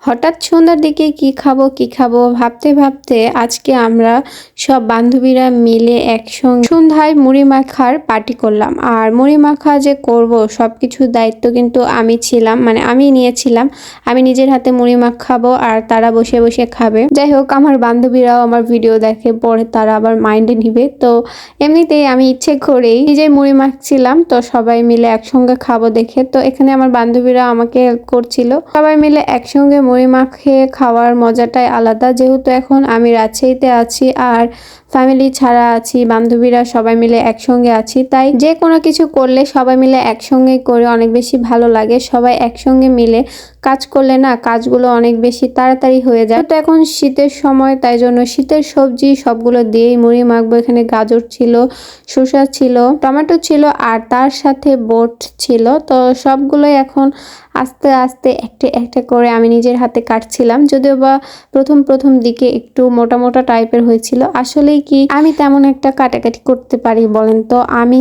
হঠাৎ সন্ধ্যার দিকে কি খাবো ভাবতে ভাবতে আজকে আমরা সব বান্ধবীরা মিলে একসঙ্গে সন্ধ্যায় মুড়ি মাখার পার্টি করলাম। আর মুড়ি মাখা যে করব সবকিছুর দায়িত্ব কিন্তু আমি ছিলাম, মানে আমি নিয়েছিলাম। আমি নিজের হাতে মুড়ি মাখাবো আর তারা বসে বসে খাবে। যাই হোক, আমার বান্ধবীরাও আমার ভিডিও দেখে, পরে তারা আবার মাইন্ডে নিবে। তো এমনিতেই আমি ইচ্ছে করেই নিজেই মুড়ি মাখছিলাম, তো সবাই মিলে একসঙ্গে খাবো দেখে। তো এখানে আমার বান্ধবীরা আমাকে হেল্প করছিল। সবাই মিলে একসঙ্গে মুড়ি মাখে খাওয়ার মজাটাই আলাদা। যেহেতু এখন আমি রাজশাহীতে আছি আর ফ্যামিলি ছাড়া আছি, বান্ধবীরা সবাই মিলে একসঙ্গে আছি, তাই যে কোনো কিছু করলে সবাই মিলে একসঙ্গে করে অনেক বেশি ভালো লাগে। সবাই একসঙ্গে মিলে কাজ করলে না কাজগুলো অনেক বেশি তাড়াতাড়ি হয়ে যায়। তো এখন শীতের সময়, তাই জন্য শীতের সবজি সবগুলো দিয়েই মুড়ি মাখবো। এখানে গাজর ছিল, শসা ছিল, টমেটো ছিল আর তার সাথে বোট ছিল। তো সবগুলোই এখন আস্তে আস্তে একটা একটা করে আমি নিজের হাতে কাটছিলাম। যদিও বা প্রথম দিকে একটু মোটা মোটা টাইপের হয়েছিল। আসলেই কি আমি তেমন একটা কাটাকাটি করতে পারি বলেন তো? আমি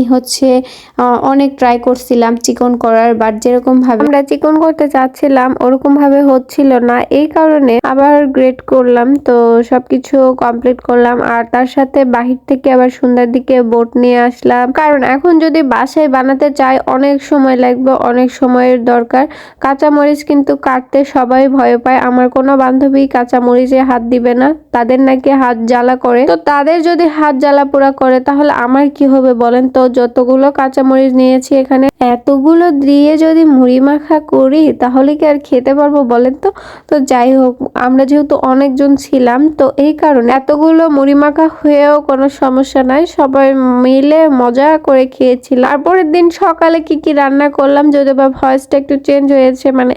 অনেক ট্রাই করছিলাম চিকন করার, বাট যেরকম ভাবে আমরা চিকন করতে চাচ্ছিলাম ওরকম ভাবে হচ্ছিল না। এই কারণে আবার গ্রেড করলাম। তো সবকিছু কমপ্লিট করলাম আর তার সাথে বাহির থেকে আবার সন্ধ্যার দিকে বোট নিয়ে আসলাম, কারণ এখন যদি বাসায় বানাতে চাই অনেক সময় লাগবে, অনেক সময়ের দরকার। কাঁচামরিচ কিন্তু কাটতে সবাই ভয় পায়। আমার কোনো বান্ধবী কাঁচামরিচে হাত দিবে না, তাদের নাকি হাত জ্বালা করে। তো তাদের যদি হাত জ্বালা পোড়া করে তাহলে আমার কি হবে বলেন তো? যতগুলো কাঁচামরিচ নিয়েছি এখানে, এতগুলো দিয়ে যদি মুড়ি মাখা করি তাহলে কি আর খেতে পারবো বলেন তো? তো যাই হোক, আমরা যেহেতু অনেকজন ছিলাম, তো এই কারণে এতগুলো মুড়ি মাখা হয়েও কোনো সমস্যা নাই, সবাই মিলে মজা করে খেয়েছিলাম। তারপরের দিন সকালে কি রান্না করলাম, যদিও বা ভয়েসটা একটু চেঞ্জ হয়েছে, মানে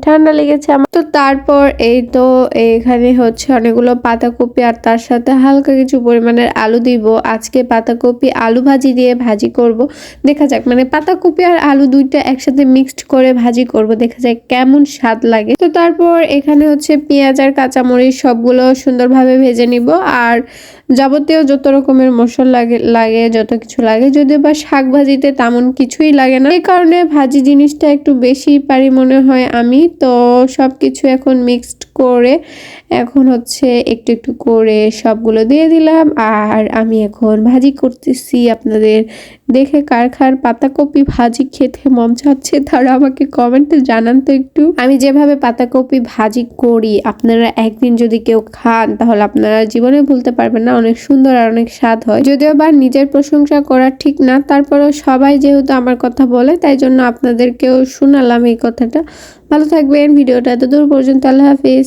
ঠান্ডা লেগেছে আমার। তো তারপর এই তো এখানে অনেকগুলো পাতাকপি আর তার সাথে হালকা কিছু পরিমাণের আলু দিব। আজকে পাতাকপি আলু ভাজি দিয়ে ভাজি করব। দেখা যাক, মানে পাতাকপি আর আলু দুইটা একসাথে মিক্সড করে ভাজি করব, দেখা যাক কেমন স্বাদ লাগে। তো তারপর এখানে পেঁয়াজ আর কাঁচামরিচ সবগুলো সুন্দরভাবে ভেজে নিব। আর যাবতীয় যত রকমের মশলা লাগে যত কিছু লাগে, যদিও বা শাক ভাজিতে তেমন কিছুই লাগে না, এই কারণে ভাজি জিনিসটা একটু বেশি পারি মনে হয় আমি। তো সবকিছু এখন মিক্সড করে এখন একটু একটু করে সবগুলো দিয়ে দিলাম আর আমি এখন ভাজি করতেছি। আপনাদের দেখে কার কার পাতাকপি ভাজি খেতে মন চাচ্ছে তারা আমাকে কমেন্টে জানান তো একটু। আমি যেভাবে পাতাকপি ভাজি করি আপনারা একদিন যদি কেউ খান তাহলে আপনারা জীবনে ভুলতে পারবেন না। অনেক সুন্দর আর অনেক স্বাদ হয়। যদিও বা নিজের প্রশংসা করা ঠিক না, তারপরেও সবাই যেহেতু আমার কথা বলে তাই জন্য আপনাদেরকেও শোনালাম এই কথাটা। ভালো থাকবেন, ভিডিওটা এত দূর পর্যন্ত। আল্লাহ হাফিজ।